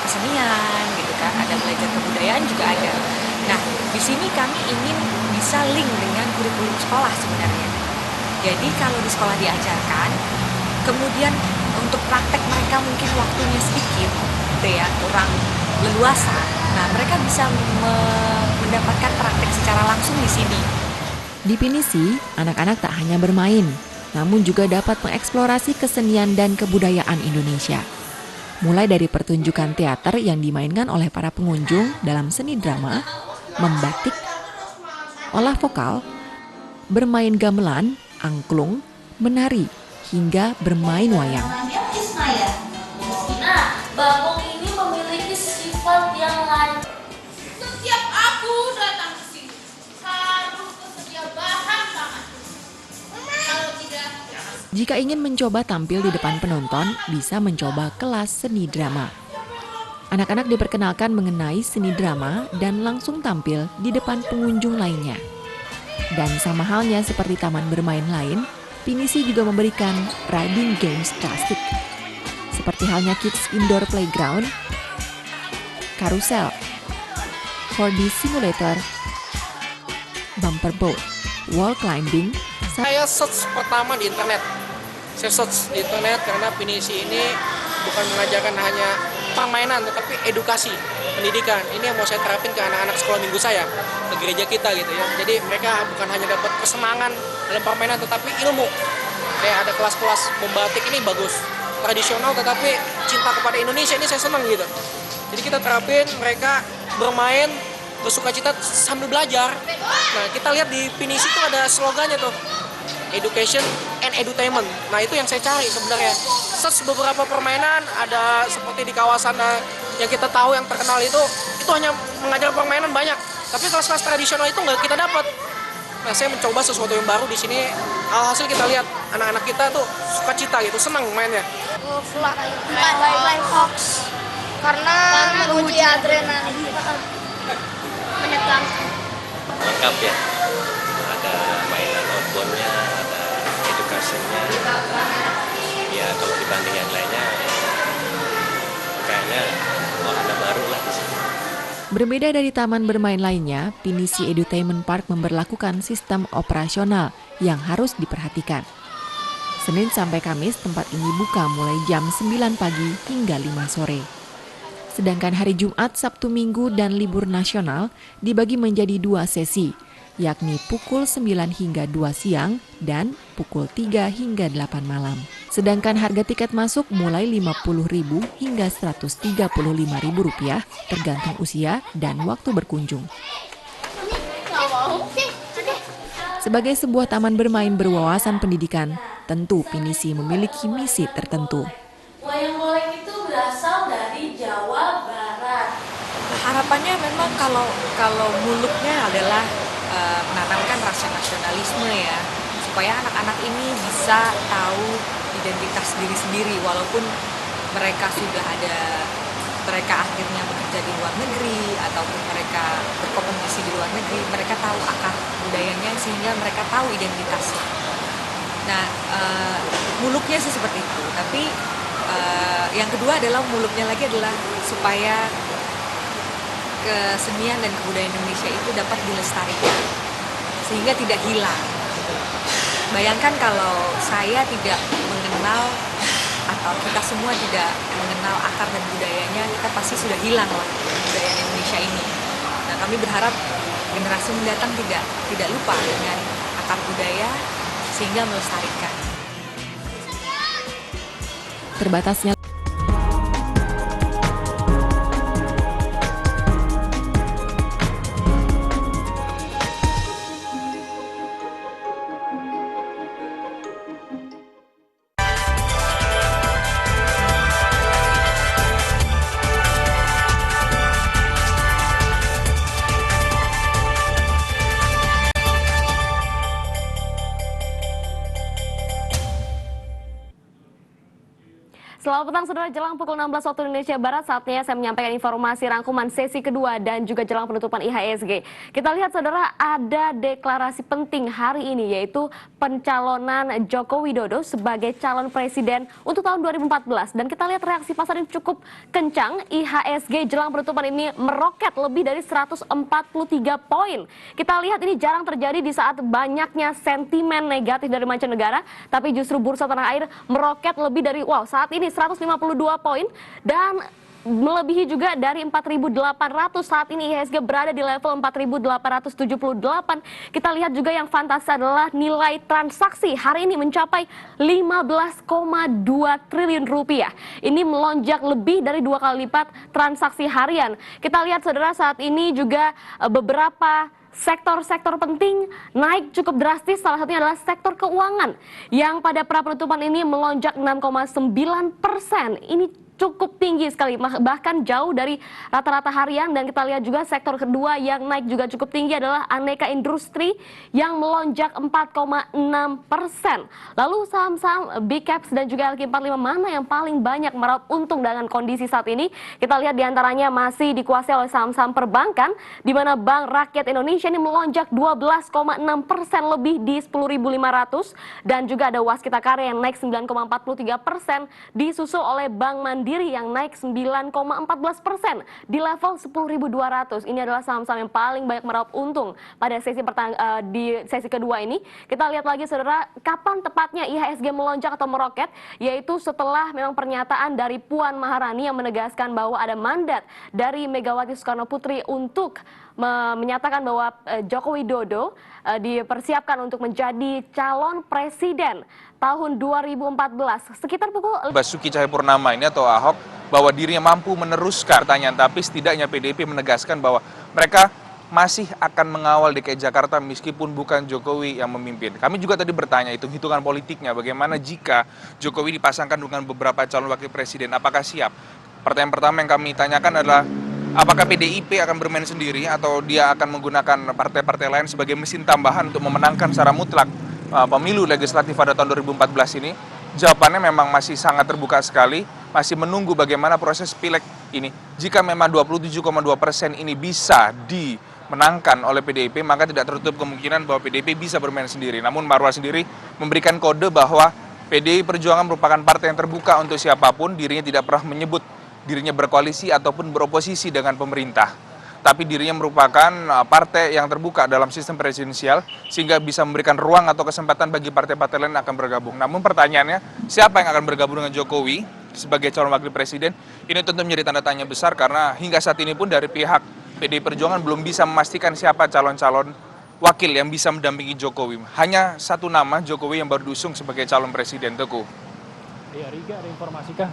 kesenian gitu kan, ada belajar kebudayaan juga ada. Nah, di sini kami ingin bisa link dengan kurikulum sekolah sebenarnya. Jadi kalau di sekolah diajarkan, kemudian untuk praktek mereka mungkin waktunya sedikit, gitu ya, kurang leluasa. Nah, mereka bisa mendapatkan praktek secara langsung di sini. Di Pinisi, anak-anak tak hanya bermain, namun juga dapat mengeksplorasi kesenian dan kebudayaan Indonesia. Mulai dari pertunjukan teater yang dimainkan oleh para pengunjung dalam seni drama, membatik, olah vokal, bermain gamelan, angklung, menari, hingga bermain wayang. Nah, babong ini memiliki sifat yang lain. Setiap aku datang ke sini, harus tersedia bahan pangan. Kalau tidak, Jika ingin mencoba tampil di depan penonton, bisa mencoba kelas seni drama. Anak-anak diperkenalkan mengenai seni drama dan langsung tampil di depan pengunjung lainnya. Dan sama halnya seperti taman bermain lain, Pinisi juga memberikan riding games klasik. Seperti halnya Kids Indoor Playground, Carousel, 4D Simulator, Bumper Boat, Wall Climbing. Saya search pertama di internet. Saya search di internet karena Pinisi ini bukan mengajarkan hanya permainan, tetapi edukasi, pendidikan. Ini yang mau saya terapin ke anak-anak sekolah minggu saya, ke gereja kita gitu ya. Jadi mereka bukan hanya dapat kesenangan dalam permainan, tetapi ilmu. Kayak ada kelas-kelas membatik ini bagus, tradisional tetapi cinta kepada Indonesia, ini saya senang gitu. Jadi kita terapin mereka bermain, bersukacita sambil belajar. Nah, kita lihat di Pinisi itu ada slogannya tuh, Education and Edutainment. Nah, itu yang saya cari sebenarnya. Search beberapa permainan, ada seperti di kawasan yang kita tahu yang terkenal itu hanya mengajar permainan banyak. Tapi kelas-kelas tradisional itu nggak kita dapat. Nah, saya mencoba sesuatu yang baru di sini. Alhasil kita lihat anak-anak kita tuh sukacita gitu, senang mainnya. Fly Fox karena menguji adrenalin, menyegang. Lengkap ya, ada mainan outbound-nya, ada edukasinya. Ya kalau dibanding yang lainnya, kayaknya wahana baru lah di sini. Berbeda dari taman bermain lainnya, Pinisi Edutainment Park memberlakukan sistem operasional yang harus diperhatikan. Senin sampai Kamis, tempat ini buka mulai jam 9 pagi hingga 5 sore. Sedangkan hari Jumat, Sabtu, Minggu, dan libur nasional dibagi menjadi 2 sesi, yakni pukul 9 hingga 2 siang dan pukul 3 hingga 8 malam. Sedangkan harga tiket masuk mulai Rp50.000 hingga Rp135.000 tergantung usia dan waktu berkunjung. Sebagai sebuah taman bermain berwawasan pendidikan, tentu Pinisi memiliki misi tertentu. wayang golek itu berasal dari Jawa Barat. Harapannya memang kalau muluknya adalah menanamkan rasa nasionalisme ya, supaya anak-anak ini bisa tahu identitas diri sendiri walaupun mereka akhirnya bekerja di luar negeri ataupun mereka berkompetisi di luar negeri, mereka tahu akar budayanya sehingga mereka tahu identitasnya. Nah, muluknya sih seperti itu, tapi yang kedua adalah muluknya lagi adalah supaya kesenian dan kebudayaan Indonesia itu dapat dilestarikan sehingga tidak hilang. Bayangkan kalau saya tidak mengenal atau kita semua tidak mengenal akar dan budayanya, kita pasti sudah hilang lah budaya Indonesia ini. Nah, kami berharap generasi mendatang tidak lupa dengan akar budaya sehingga melestarikan. Terbatasnya Selamat petang saudara, jelang pukul 16 waktu Indonesia Barat, saatnya saya menyampaikan informasi rangkuman sesi kedua dan juga jelang penutupan IHSG. Kita lihat saudara, ada deklarasi penting hari ini yaitu pencalonan Joko Widodo sebagai calon presiden untuk tahun 2014. Dan kita lihat reaksi pasar ini cukup kencang, IHSG jelang penutupan ini meroket lebih dari 143 poin. Kita lihat ini jarang terjadi di saat banyaknya sentimen negatif dari mancanegara, tapi justru bursa tanah air meroket lebih dari, saat ini 152 poin dan melebihi juga dari 4.800. Saat ini IHSG berada di level 4.878. Kita lihat juga yang fantastis adalah nilai transaksi hari ini mencapai 15,2 triliun rupiah. Ini melonjak lebih dari 2 kali lipat transaksi harian. Kita lihat saudara, saat ini juga beberapa sektor-sektor penting naik cukup drastis, salah satunya adalah sektor keuangan yang pada pra penutupan ini melonjak 6,9%. Ini cukup tinggi sekali, bahkan jauh dari rata-rata harian. Dan kita lihat juga sektor kedua yang naik juga cukup tinggi adalah aneka industri yang melonjak 4,6%. Lalu saham-saham Big Caps dan juga LQ45 mana yang paling banyak meraup untung dengan kondisi saat ini? Kita lihat diantaranya masih dikuasai oleh saham-saham perbankan, di mana Bank Rakyat Indonesia ini melonjak 12,6% lebih di 10.500, dan juga ada Waskita Karya yang naik 9,43%, disusul oleh Bank Mandiri yang naik 9,14% di level 10.200. Ini adalah saham-saham yang paling banyak meraup untung pada di sesi kedua ini. Kita lihat lagi saudara, kapan tepatnya IHSG melonjak atau meroket, yaitu setelah memang pernyataan dari Puan Maharani yang menegaskan bahwa ada mandat dari Megawati Soekarno Putri untuk menyatakan bahwa Joko Widodo dipersiapkan untuk menjadi calon presiden tahun 2014 sekitar pukul Basuki Cahayapurnama ini atau Ahok bahwa dirinya mampu meneruskan pertanyaan, tapi setidaknya PDIP menegaskan bahwa mereka masih akan mengawal DKI Jakarta meskipun bukan Jokowi yang memimpin. Kami juga tadi bertanya hitung-hitungan politiknya, bagaimana jika Jokowi dipasangkan dengan beberapa calon wakil presiden, apakah siap? Pertanyaan pertama yang kami tanyakan adalah apakah PDIP akan bermain sendiri atau dia akan menggunakan partai-partai lain sebagai mesin tambahan untuk memenangkan secara mutlak pemilu legislatif pada tahun 2014 ini? Jawabannya memang masih sangat terbuka sekali, masih menunggu bagaimana proses pileg ini. Jika memang 27,2% ini bisa dimenangkan oleh PDIP, maka tidak tertutup kemungkinan bahwa PDIP bisa bermain sendiri. Namun Marwah sendiri memberikan kode bahwa PDI Perjuangan merupakan partai yang terbuka untuk siapapun, dirinya tidak pernah menyebut dirinya berkoalisi ataupun beroposisi dengan pemerintah. Tapi dirinya merupakan partai yang terbuka dalam sistem presidensial sehingga bisa memberikan ruang atau kesempatan bagi partai-partai lain yang akan bergabung. Namun pertanyaannya, siapa yang akan bergabung dengan Jokowi sebagai calon wakil presiden? Ini tentu menjadi tanda tanya besar karena hingga saat ini pun dari pihak PDI Perjuangan belum bisa memastikan siapa calon-calon wakil yang bisa mendampingi Jokowi. Hanya satu nama, Jokowi, yang baru diusung sebagai calon presiden. Teguh. Iya, Riga, ada informasi kah?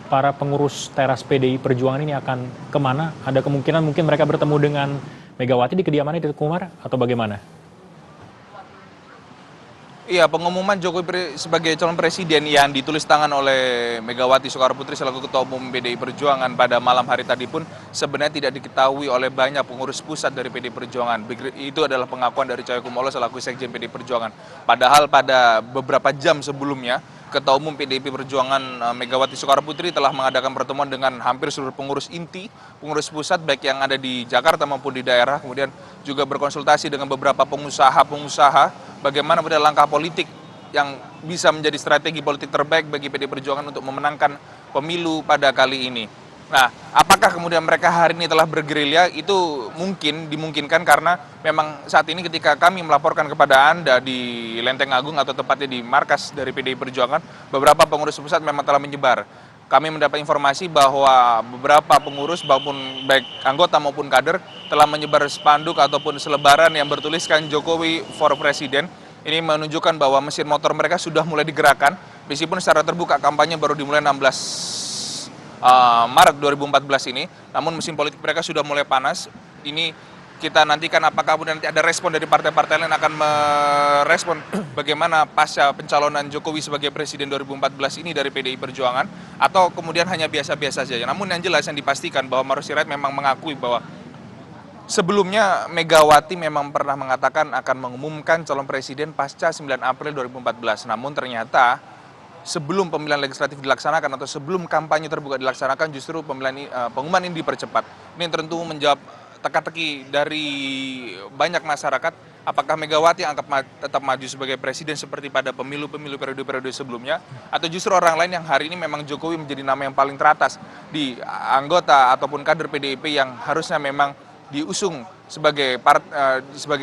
Para pengurus teras PDI Perjuangan ini akan kemana? Ada kemungkinan mungkin mereka bertemu dengan Megawati di kediamannya di Tekumar atau bagaimana? Iya, pengumuman Jokowi sebagai calon presiden yang ditulis tangan oleh Megawati Soekarno Putri selaku Ketua Umum PDI Perjuangan pada malam hari tadi pun sebenarnya tidak diketahui oleh banyak pengurus pusat dari PDI Perjuangan. Itu adalah pengakuan dari Cahyokumolo selaku Sekjen PDI Perjuangan. Padahal pada beberapa jam sebelumnya, Ketua Umum PDIP Perjuangan Megawati Soekarno Putri telah mengadakan pertemuan dengan hampir seluruh pengurus inti, pengurus pusat baik yang ada di Jakarta maupun di daerah, kemudian juga berkonsultasi dengan beberapa pengusaha bagaimana pada langkah politik yang bisa menjadi strategi politik terbaik bagi PDI Perjuangan untuk memenangkan pemilu pada kali ini. Nah, apakah kemudian mereka hari ini telah bergerilya? Itu dimungkinkan karena memang saat ini ketika kami melaporkan kepada Anda di Lenteng Agung atau tepatnya di markas dari PDI Perjuangan, beberapa pengurus pusat memang telah menyebar. kami mendapat informasi bahwa beberapa pengurus maupun baik anggota maupun kader telah menyebar spanduk ataupun selebaran yang bertuliskan Jokowi for President. Ini menunjukkan bahwa mesin motor mereka sudah mulai digerakkan, meskipun secara terbuka kampanye baru dimulai 16 Maret 2014 ini, namun mesin politik mereka sudah mulai panas. Ini kita nantikan apakah kemudian nanti ada respon dari partai-partai lain akan merespon bagaimana pasca pencalonan Jokowi sebagai Presiden 2014 ini dari PDI Perjuangan, atau kemudian hanya biasa-biasa saja. Namun yang jelas yang dipastikan bahwa Maros Sirait memang mengakui bahwa sebelumnya Megawati memang pernah mengatakan akan mengumumkan calon presiden pasca 9 April 2014. Namun ternyata sebelum pemilihan legislatif dilaksanakan atau sebelum kampanye terbuka dilaksanakan, justru pengumuman ini dipercepat. Ini tentu menjawab teka-teki dari banyak masyarakat, apakah Megawati yang tetap maju sebagai presiden seperti pada pemilu-pemilu periode-periode sebelumnya, atau justru orang lain yang hari ini memang Jokowi menjadi nama yang paling teratas di anggota ataupun kader PDIP yang harusnya memang diusung sebagai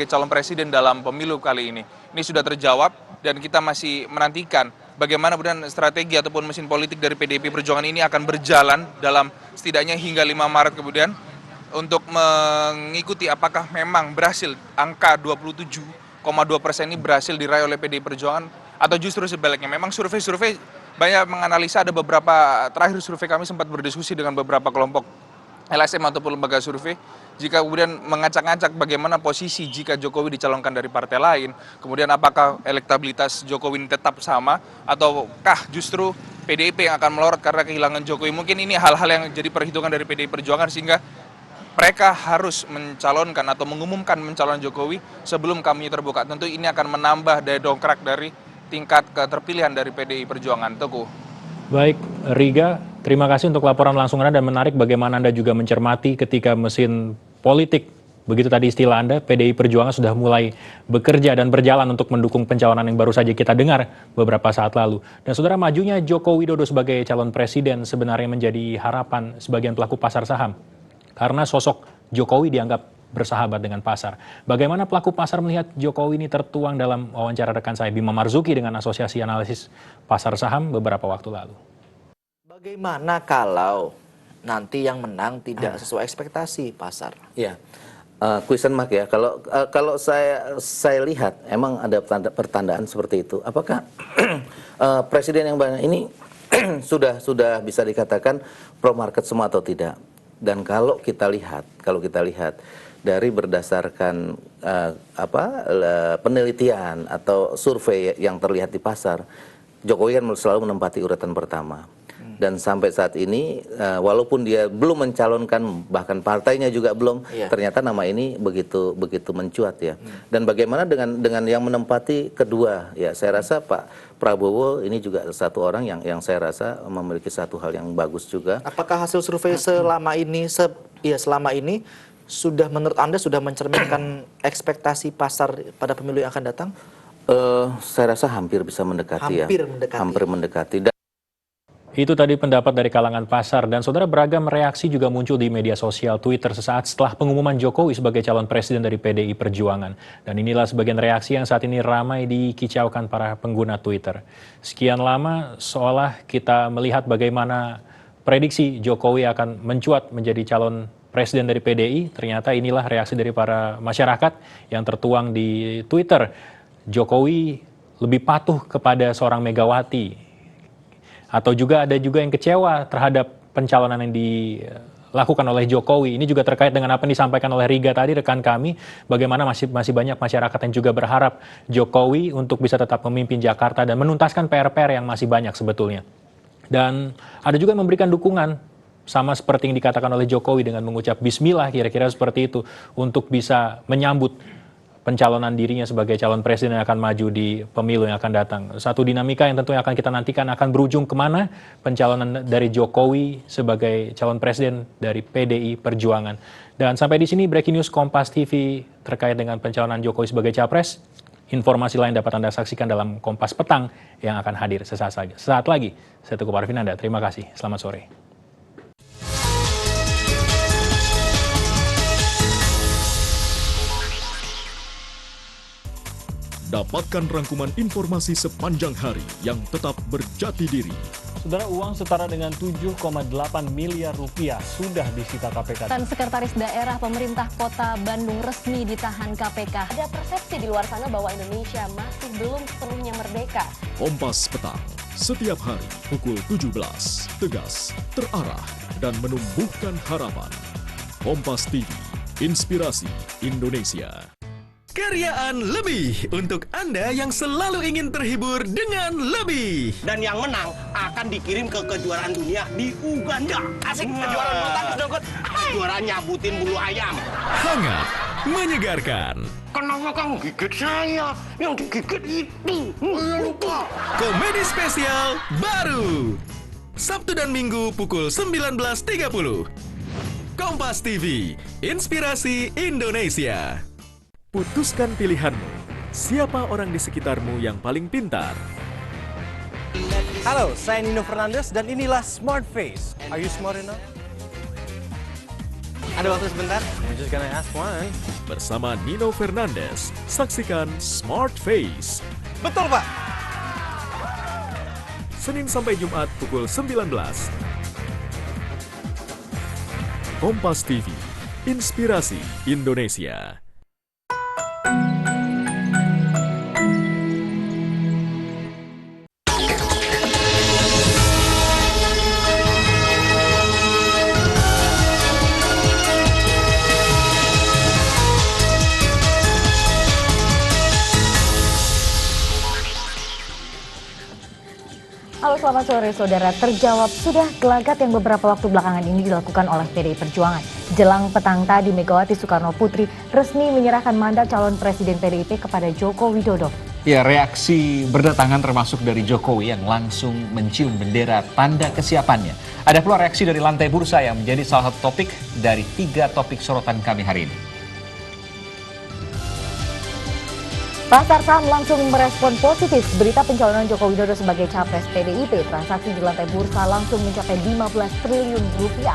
calon presiden dalam pemilu kali ini. Ini sudah terjawab dan kita masih menantikan bagaimana kemudian strategi ataupun mesin politik dari PDIP Perjuangan ini akan berjalan dalam setidaknya hingga 5 Maret kemudian, untuk mengikuti apakah memang berhasil angka 27,2% ini berhasil diraih oleh PDI Perjuangan, atau justru sebaliknya. Memang survei-survei banyak menganalisa, ada beberapa terakhir survei kami sempat berdiskusi dengan beberapa kelompok LSM ataupun lembaga survei, jika kemudian mengacak-ngacak bagaimana posisi jika Jokowi dicalonkan dari partai lain, kemudian apakah elektabilitas Jokowi ini tetap sama, ataukah justru PDIP yang akan melorot karena kehilangan Jokowi. Mungkin ini hal-hal yang jadi perhitungan dari PDI Perjuangan, sehingga mereka harus mencalonkan atau mengumumkan mencalon Jokowi sebelum kampanye terbuka. Tentu ini akan menambah daya dongkrak dari tingkat keterpilihan dari PDI Perjuangan. Teguh. Baik, Riga, terima kasih untuk laporan langsung Anda, dan menarik bagaimana Anda juga mencermati ketika mesin politik, begitu tadi istilah Anda, PDI Perjuangan sudah mulai bekerja dan berjalan untuk mendukung pencalonan yang baru saja kita dengar beberapa saat lalu. Dan saudara, majunya Joko Widodo sebagai calon presiden sebenarnya menjadi harapan sebagian pelaku pasar saham, karena sosok Jokowi dianggap bersahabat dengan pasar. Bagaimana pelaku pasar melihat Jokowi ini tertuang dalam wawancara rekan saya Bima Marzuki dengan Asosiasi Analisis Pasar Saham beberapa waktu lalu. Bagaimana kalau nanti yang menang tidak sesuai ekspektasi pasar? Ya, question mark ya. Kalau saya lihat emang ada pertandaan seperti itu. Apakah presiden yang banyak ini sudah bisa dikatakan pro market semua atau tidak? Dan kalau kita lihat dari berdasarkan penelitian atau survei yang terlihat di pasar, Jokowi kan selalu menempati urutan pertama. Dan sampai saat ini, walaupun dia belum mencalonkan, bahkan partainya juga belum, ternyata nama ini begitu mencuat ya. Dan bagaimana dengan yang menempati kedua? Ya, saya rasa Pak Prabowo ini juga satu orang yang saya rasa memiliki satu hal yang bagus juga. Apakah hasil survei selama ini sudah menurut Anda sudah mencerminkan ekspektasi pasar pada pemilu yang akan datang? Saya rasa hampir bisa mendekati. Hampir mendekati. Itu tadi pendapat dari kalangan pasar, dan saudara, beragam reaksi juga muncul di media sosial Twitter sesaat setelah pengumuman Jokowi sebagai calon presiden dari PDI Perjuangan. Dan inilah sebagian reaksi yang saat ini ramai dikicaukan para pengguna Twitter. Sekian lama seolah kita melihat bagaimana prediksi Jokowi akan mencuat menjadi calon presiden dari PDI, ternyata inilah reaksi dari para masyarakat yang tertuang di Twitter. Jokowi lebih patuh kepada seorang Megawati. Atau juga ada juga yang kecewa terhadap pencalonan yang dilakukan oleh Jokowi. Ini juga terkait dengan apa yang disampaikan oleh Riga tadi, rekan kami, bagaimana masih banyak masyarakat yang juga berharap Jokowi untuk bisa tetap memimpin Jakarta dan menuntaskan PR-PR yang masih banyak sebetulnya. Dan ada juga yang memberikan dukungan, sama seperti yang dikatakan oleh Jokowi dengan mengucap bismillah, kira-kira seperti itu, untuk bisa menyambut pencalonan dirinya sebagai calon presiden yang akan maju di pemilu yang akan datang. Satu dinamika yang tentunya akan kita nantikan akan berujung kemana pencalonan dari Jokowi sebagai calon presiden dari PDI Perjuangan. Dan sampai di sini breaking news Kompas TV terkait dengan pencalonan Jokowi sebagai capres. Informasi lain dapat Anda saksikan dalam Kompas Petang yang akan hadir sesaat lagi. Saya Teguh Parvinanda, terima kasih. Selamat sore. Dapatkan rangkuman informasi sepanjang hari yang tetap berjati diri. Saudara, uang setara dengan 7,8 miliar rupiah sudah disita KPK. Dan Sekretaris Daerah Pemerintah Kota Bandung resmi ditahan KPK. Ada persepsi di luar sana bahwa Indonesia masih belum sepenuhnya merdeka. Kompas Petang, setiap hari pukul 17, tegas, terarah, dan menumbuhkan harapan. Kompas TV, inspirasi Indonesia. Keriaan lebih untuk Anda yang selalu ingin terhibur dengan lebih. Dan yang menang akan dikirim ke kejuaraan dunia di Uganda. Asik, kejuaraan bulu tangkis dong, kejuaraan nyabutin bulu ayam. Hangat, menyegarkan. Kenapa kamu gigit saya? Yang digigit itu. Lupa. Komedi spesial baru. Sabtu dan Minggu pukul 19.30. Kompas TV, inspirasi Indonesia. Putuskan pilihanmu. Siapa orang di sekitarmu yang paling pintar? Halo, saya Nino Fernandes dan inilah Smart Face. Are you smart enough? Ada waktu sebentar? I'm just gonna ask one. Bersama Nino Fernandes, saksikan Smart Face. Betul, Pak. Senin sampai Jumat pukul 19. Kompas TV, inspirasi Indonesia. Halo, selamat sore saudara. Terjawab sudah gelagat yang beberapa waktu belakangan ini dilakukan oleh PDI Perjuangan. Jelang petang tadi, Megawati Soekarno Putri resmi menyerahkan mandat calon Presiden PDIP kepada Joko Widodo. Ya, reaksi berdatangan termasuk dari Jokowi yang langsung mencium bendera tanda kesiapannya. Ada pula reaksi dari lantai bursa yang menjadi salah satu topik dari 3 topik sorotan kami hari ini. Pasar saham langsung merespon positif berita pencalonan Joko Widodo sebagai capres PDIP. Transaksi di lantai bursa langsung mencapai 15 triliun rupiah.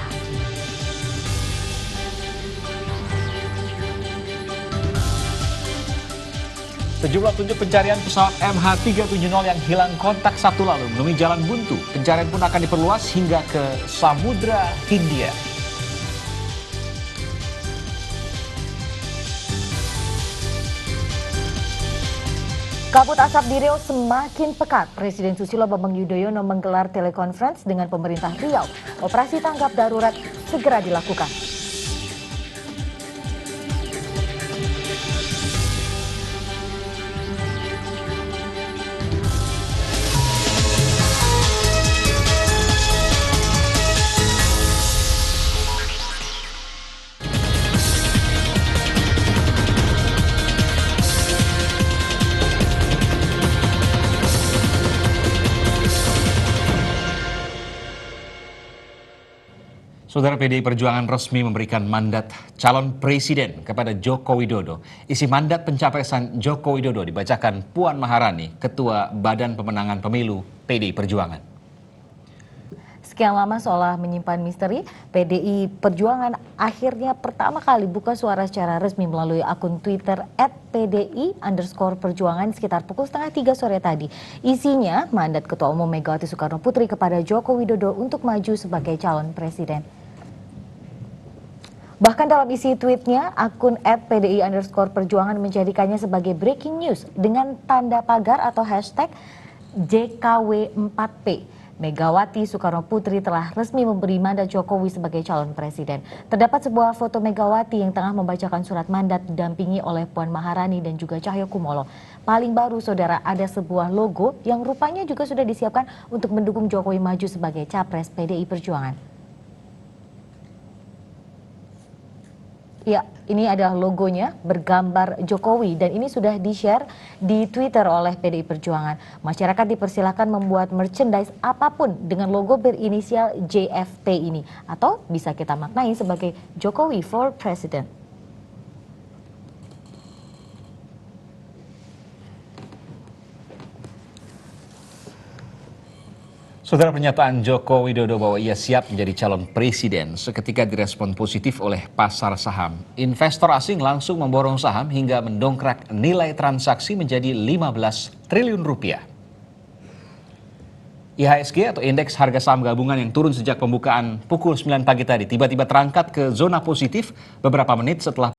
Sejumlah tunjuk pencarian pesawat MH370 yang hilang kontak Sabtu lalu menemui jalan buntu. Pencarian pun akan diperluas hingga ke Samudra Hindia. Kabut asap di Riau semakin pekat. Presiden Susilo Bambang Yudhoyono menggelar telekonferensi dengan pemerintah Riau. Operasi tanggap darurat segera dilakukan. Saudara, PDI Perjuangan resmi memberikan mandat calon presiden kepada Joko Widodo. Isi mandat pencapresan Joko Widodo dibacakan Puan Maharani, Ketua Badan Pemenangan Pemilu PDI Perjuangan. Sekian lama seolah menyimpan misteri, PDI Perjuangan akhirnya pertama kali buka suara secara resmi melalui akun Twitter @pdi_perjuangan sekitar pukul 2:30 sore tadi. Isinya mandat Ketua Umum Megawati Soekarno Putri kepada Joko Widodo untuk maju sebagai calon presiden. Bahkan dalam isi tweetnya, akun @pdi_perjuangan menjadikannya sebagai breaking news dengan tanda pagar atau hashtag JKW4P. Megawati Soekarno Putri telah resmi memberi mandat Jokowi sebagai calon presiden. Terdapat sebuah foto Megawati yang tengah membacakan surat mandat didampingi oleh Puan Maharani dan juga Cahyokumolo. Paling baru saudara, ada sebuah logo yang rupanya juga sudah disiapkan untuk mendukung Jokowi maju sebagai capres PDI Perjuangan. Ya, ini adalah logonya bergambar Jokowi dan ini sudah di-share di Twitter oleh PDI Perjuangan. Masyarakat dipersilakan membuat merchandise apapun dengan logo berinisial JFT ini atau bisa kita maknai sebagai Jokowi for President. Saudara, pernyataan Joko Widodo bahwa ia siap menjadi calon presiden seketika direspon positif oleh pasar saham. Investor asing langsung memborong saham hingga mendongkrak nilai transaksi menjadi 15 triliun rupiah. IHSG atau Indeks Harga Saham Gabungan yang turun sejak pembukaan pukul 9 pagi tadi tiba-tiba terangkat ke zona positif beberapa menit setelah